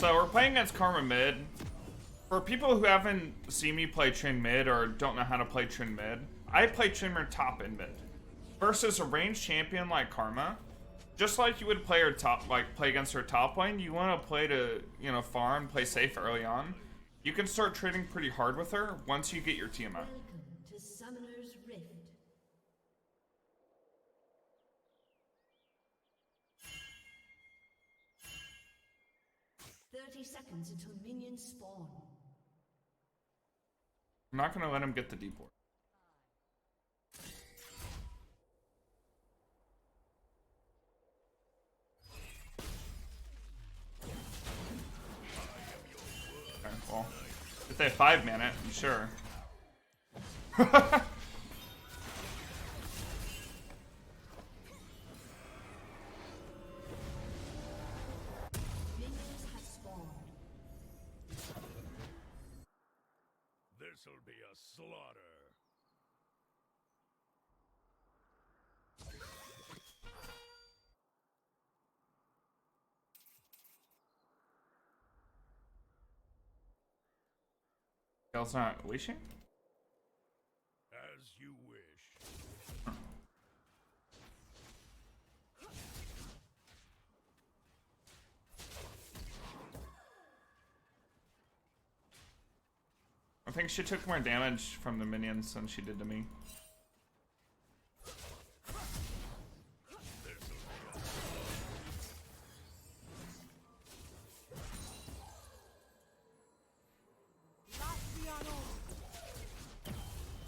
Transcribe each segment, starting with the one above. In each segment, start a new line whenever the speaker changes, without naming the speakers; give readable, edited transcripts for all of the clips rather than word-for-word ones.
So we're playing against Karma mid. For people who haven't seen me play Trynd mid or don't know how to play Trynd mid, I play Tryndamere top and mid. Versus a ranged champion like Karma, just like you would play her top, like play against her top lane, you want to play to, you know, farm, play safe early on. You can start trading pretty hard with her once you get your TMO.
Welcome to Summoner's Rift. Seconds until minions spawn.
I'm not gonna let him get the deep ward. Okay, well, if they 5-man it, I'm sure.
This'll be a slaughter.
Gale's not wishing?
As you wish.
I think she took more damage from the minions than she did to me.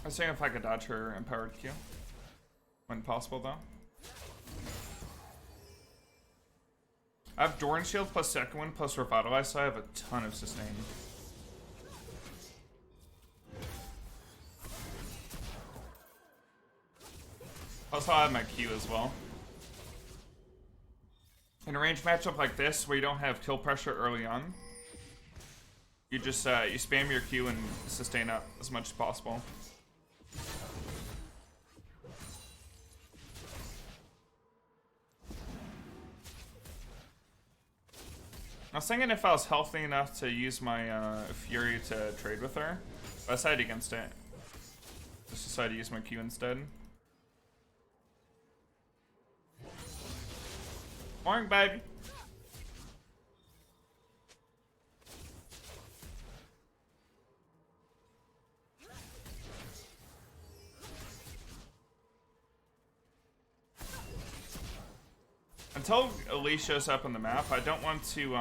I was saying if I could dodge her empowered Q. When possible, though. I have Doran Shield plus second one plus Revitalize, so I have a ton of sustain. Also, I have my Q as well. In a ranged matchup like this, where you don't have kill pressure early on, you just you spam your Q and sustain up as much as possible. I was thinking if I was healthy enough to use my Fury to trade with her, but I decided against it. Just decided to use my Q instead. Morning, baby. Until Elise shows up on the map, I don't want to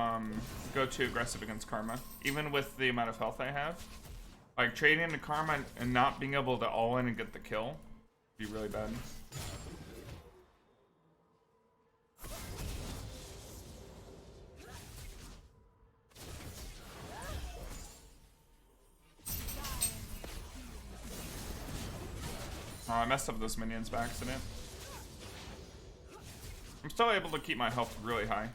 go too aggressive against Karma, even with the amount of health I have. Like, trading into Karma and not being able to all-in and get the kill would be really bad. Oh, I messed up those minions by accident. I'm still able to keep my health really high.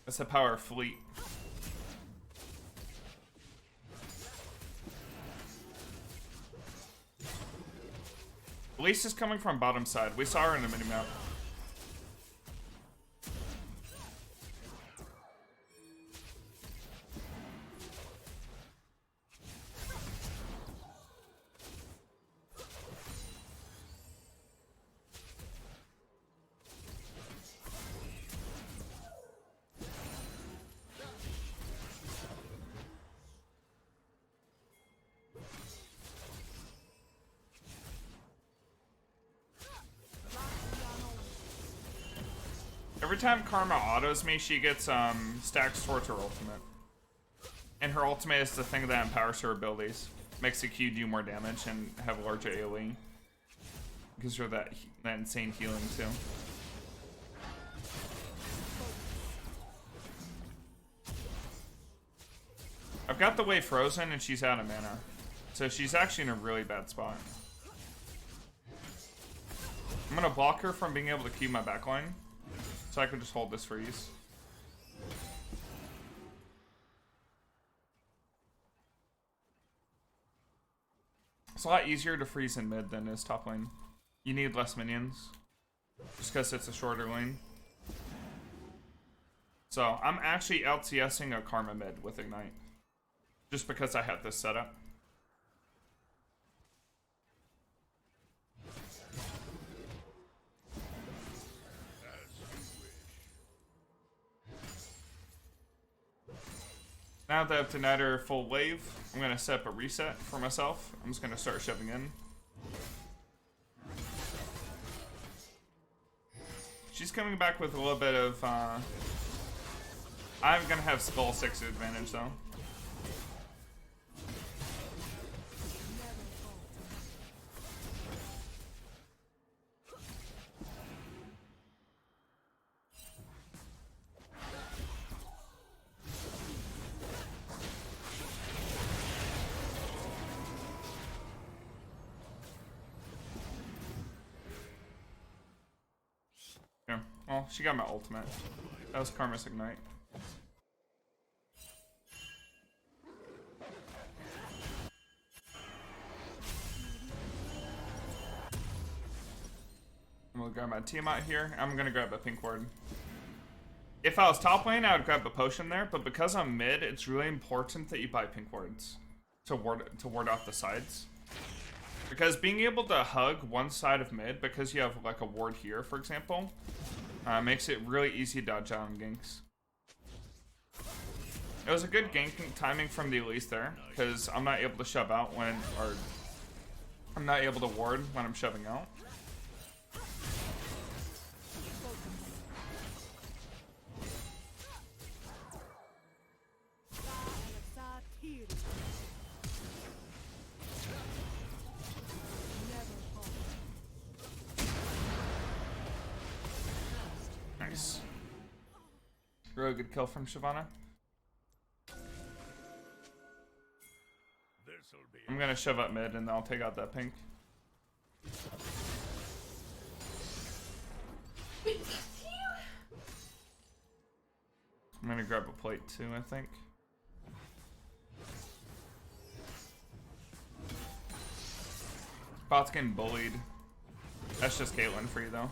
That's the power of Fleet. Elise is coming from bottom side. We saw her in the minimap. Every time Karma autos me, she gets stacks towards her ultimate. And her ultimate is the thing that empowers her abilities. Makes the Q do more damage and have a larger AoE. Gives her that insane healing too. I've got the way frozen and she's out of mana. So she's actually in a really bad spot. I'm gonna block her from being able to Q my backline. So I can just hold this freeze. It's a lot easier to freeze in mid than is top lane. You need less minions. Just because it's a shorter lane. So I'm actually LTSing a Karma mid with Ignite. Just because I had this set up. Now that I have Tryndamere full wave, I'm going to set up a reset for myself. I'm just going to start shoving in. She's coming back with a little bit of... I'm going to have Skull 6 advantage though. Yeah, well, she got my ultimate. That was Karma's Ignite. I'm gonna grab my Tiamat here. I'm gonna grab a pink ward. If I was top lane, I would grab a potion there, but because I'm mid, it's really important that you buy pink wards to ward off the sides. Because being able to hug one side of mid, because you have like a ward here, for example, makes it really easy to dodge out on ganks. It was a good ganking timing from the Elise there, because I'm not able to shove out when, or I'm not able to ward when I'm shoving out. Nice. Really good kill from Shyvana. I'm gonna shove up mid and I'll take out that pink. I'm gonna grab a plate too, I think. Bot's getting bullied. That's just Caitlyn for you though.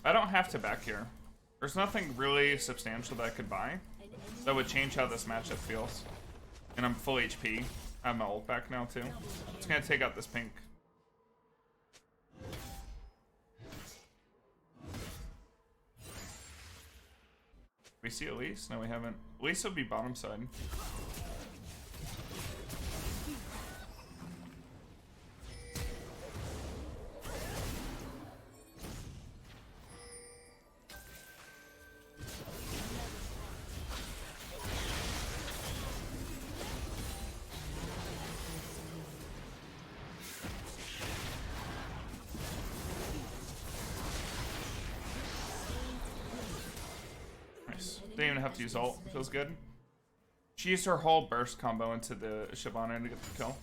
I don't have to back here. There's nothing really substantial that I could buy that would change how this matchup feels. And I'm full HP. I have my ult back now too. Just gonna take out this pink. We see Elise? No, we haven't. Elise will be bottom side. Didn't even have to use ult. Feels good. She used her whole burst combo into the Shyvana to get the kill.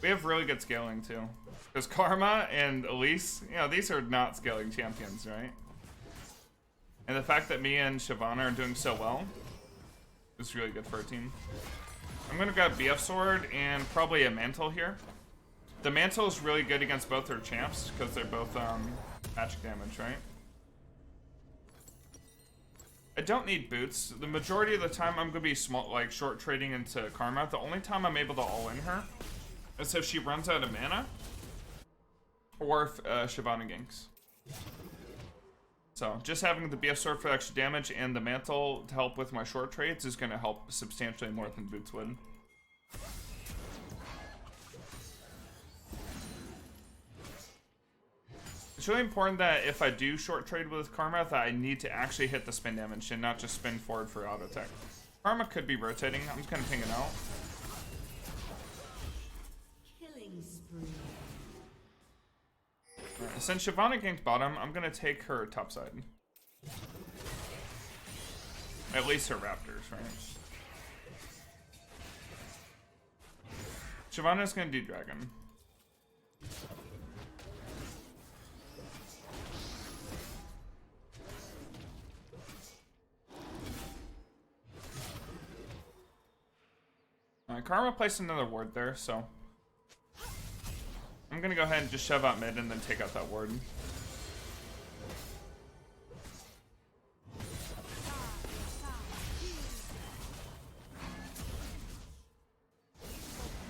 We have really good scaling too. Because Karma and Elise, you know, these are not scaling champions, right? And the fact that me and Shyvana are doing so well is really good for our team. I'm gonna grab BF Sword and probably a Mantle here. The Mantle is really good against both their champs because they're both magic damage, right? I don't need boots. The majority of the time I'm gonna be small, like short trading into Karma. The only time I'm able to all in her is if she runs out of mana or if Shyvana ganks. So just having the BF Sword for extra damage and the Mantle to help with my short trades is gonna help substantially more than boots would. It's really important that if I do short trade with Karma, that I need to actually hit the spin damage and not just spin forward for auto attack. Karma could be rotating. I'm just gonna ping it out.
Killing spree.
Right, since Shyvana ganked bottom, I'm gonna take her top side. At least her Raptors, right? Shyvana's gonna do Dragon. Karma placed another ward there, so I'm gonna go ahead and just shove out mid and then take out that ward.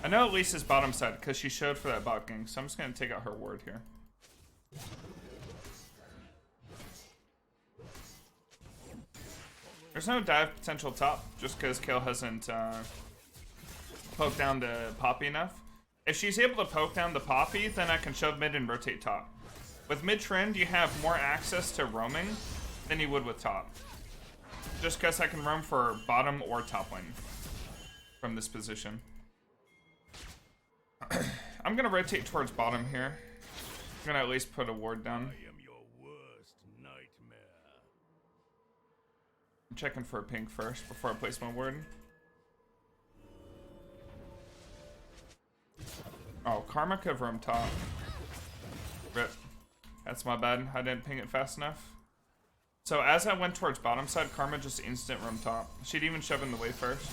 I know Elise is bottom side because she showed for that bot gank, so I'm just gonna take out her ward here. There's no dive potential top just because Kale hasn't poked down the Poppy enough. If she's able to poke down the Poppy, then I can shove mid and rotate top. With mid trend, you have more access to roaming than you would with top. Just because I can roam for bottom or top lane from this position. I'm gonna rotate towards bottom here. I'm gonna at least put a ward down.
I am your worst nightmare.
I'm checking for a ping first before I place my ward. Oh, Karma could have roamed top. Rip. That's my bad. I didn't ping it fast enough. So as I went towards bottom side, Karma just instant roamed top. She'd even shove in the way first.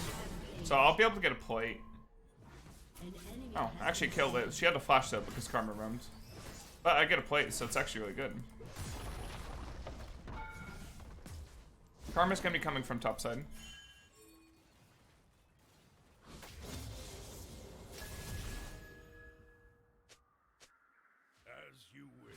So I'll be able to get a plate. Oh, actually killed it. She had to flash though because Karma roamed. But I get a plate, so it's actually really good. Karma's gonna be coming from top side.
As you wish.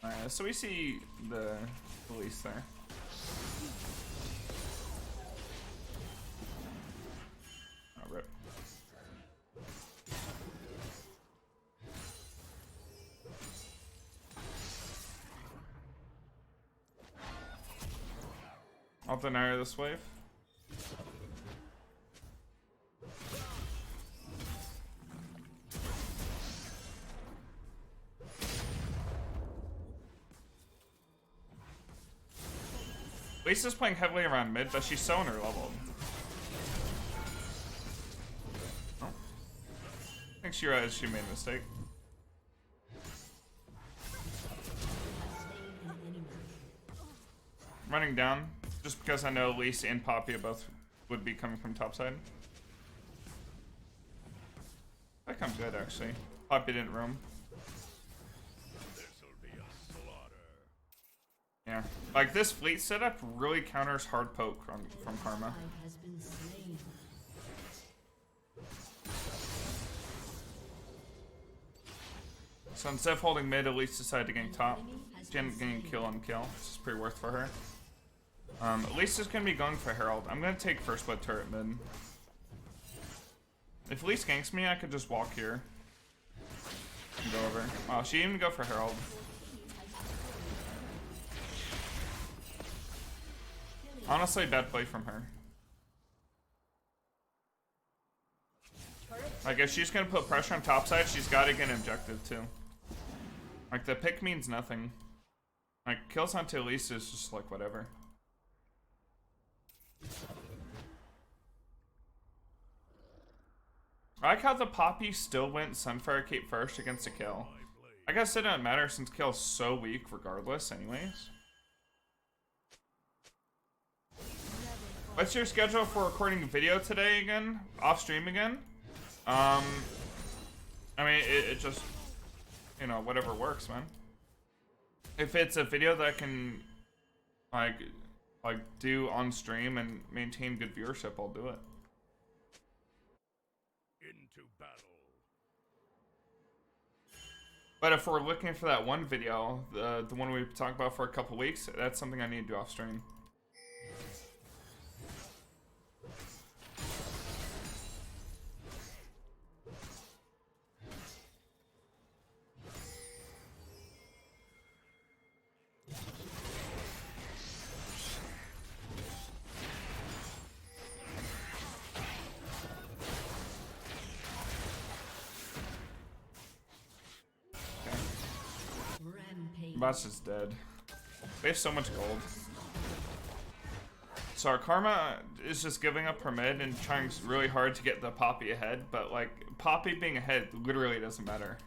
Alright, so we see the police there. Oh, rip. I'll deny this wave. Lisa's playing heavily around mid, but she's so underleveled. Oh. I think she realized she made a mistake. Running down, just because I know Lisa and Poppy both would be coming from top side. That comes good, actually. Poppy didn't roam.
This'll be a slaughter.
Yeah, like this fleet setup really counters hard poke from Karma.
Has been slain.
So instead of holding mid, Elise decided to gank top. She didn't gank kill on kill, which is pretty worth for her. Elise is going to be going for Herald. I'm going to take first blood turret mid. If Elise ganks me, I could just walk here and go over. Oh, she didn't even go for Herald. Honestly, bad play from her. Like, if she's gonna put pressure on top side, she's gotta get an objective too. Like, the pick means nothing. Like, kills onto Elise is just like, whatever. I like how the Poppy still went Sunfire Cape first against a kill. I guess it doesn't matter since Kill's so weak regardless anyways. What's your schedule for recording a video today again? Off stream again? I mean, it just, you know, whatever works, man. If it's a video that I can, like do on stream and maintain good viewership, I'll do it.
Into battle.
But if we're looking for that one video, the one we talked about for a couple weeks, that's something I need to do off stream. Boss is dead. We have so much gold. So our Karma is just giving up her mid and trying really hard to get the Poppy ahead, but like Poppy being ahead literally doesn't matter.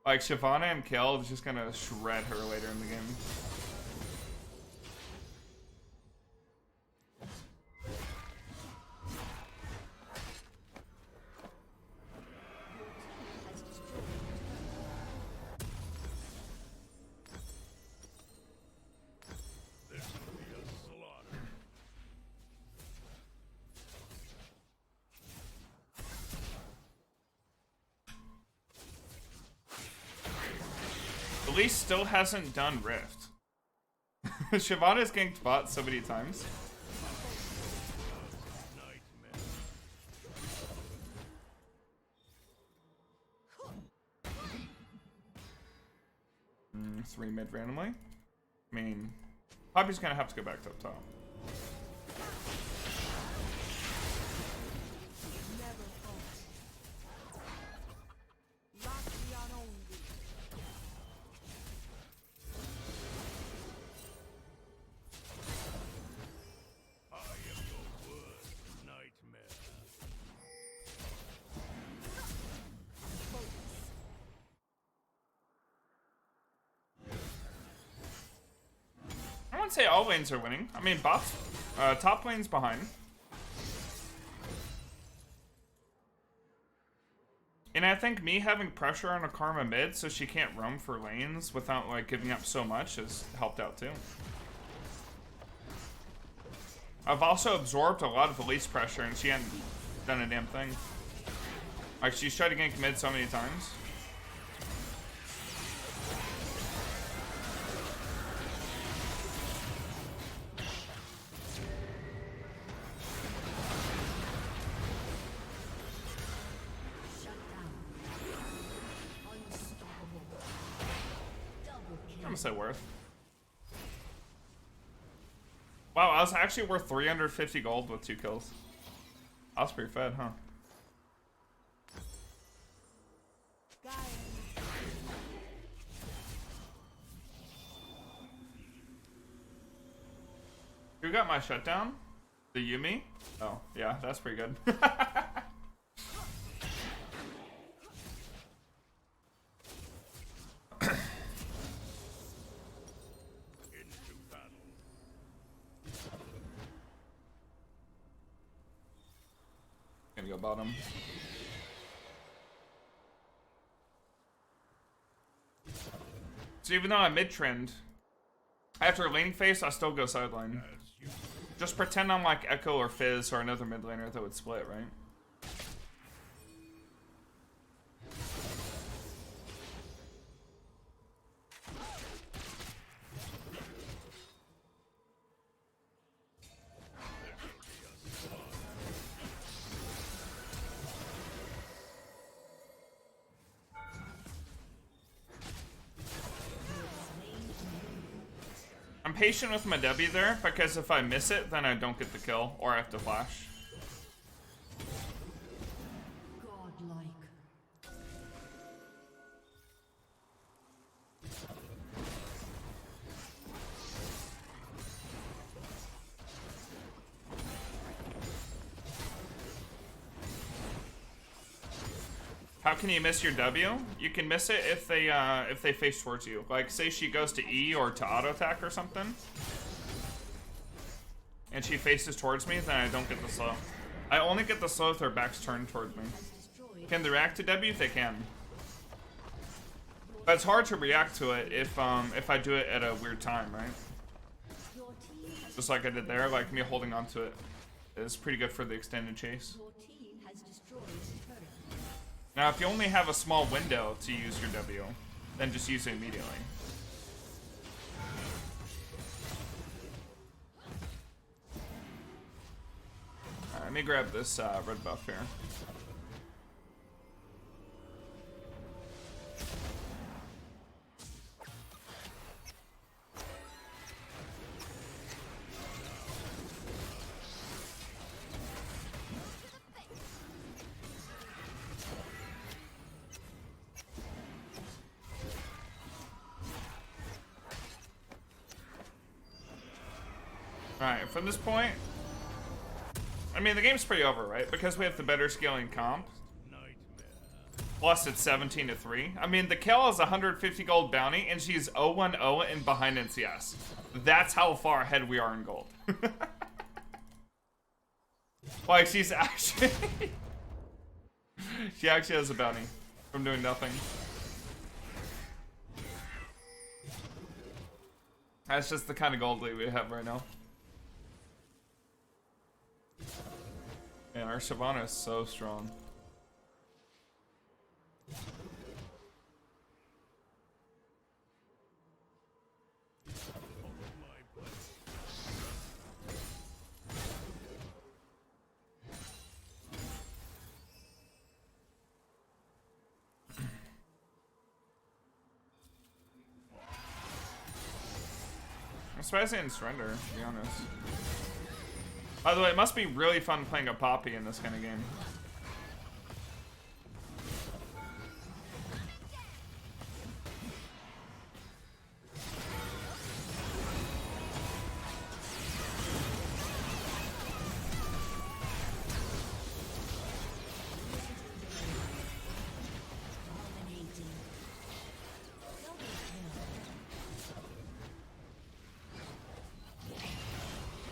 Like, Shyvana and Kill is just gonna shred her later in the game.
This will be a slaughter.
Elise still hasn't done Rift. Shyvana's ganked bot so many times.
Nightmare.
3 mid randomly. I mean, Poppy's gonna have to go back to up top.
I am your worst nightmare.
I wouldn't say all lanes are winning. I mean, bots, top lane's behind. And I think me having pressure on a Karma mid so she can't roam for lanes without like giving up so much has helped out too. I've also absorbed a lot of Elise pressure and she hadn't done a damn thing. Like, she's tried to gank mid so many times. I'm gonna say worth. Wow, I was actually worth 350 gold with 2 kills. I was pretty fed, huh? Who got my shutdown? The Yumi? Oh, yeah, that's pretty good.
Into battle.
Gonna go bottom. So even though I'm mid-trend, after a laning phase, I still go sideline.
As you
Just pretend I'm like Echo or Fizz or another mid laner that would split, right? I'm patient with my W there, because if I miss it, then I don't get the kill, or I have to flash.
Godlike.
How can you miss your W? You can miss it if they face towards you. Like, say she goes to E or to auto attack or something, and she faces towards me, then I don't get the slow. I only get the slow if their back's turned towards me. Can they react to W? They can. But it's hard to react to it if I do it at a weird time, right?
Your team has,
Just like I did there, like me holding on to it is pretty good for the extended chase.
your team has destroyed a turret.
Now, if you only have a small window to use your W, then just use it immediately. Alright, let me grab this red buff here. Alright, from this point, I mean, the game's pretty over, right? Because we have the better scaling comp.
nightmare.
Plus, it's 17-3. I mean, the kill is 150 gold bounty, and she's 0-1-0 and behind NCS. That's how far ahead we are in gold. Like, she's actually... she actually has a bounty from doing nothing. That's just the kind of gold lead we have right now. Man, our Shyvana is so strong. I'm surprised they didn't surrender, to be honest. By the way, it must be really fun playing a Poppy in this kind of game.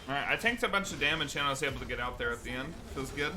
Alright, I tanked a bunch of damage and I was able to get out there at the end. Feels good.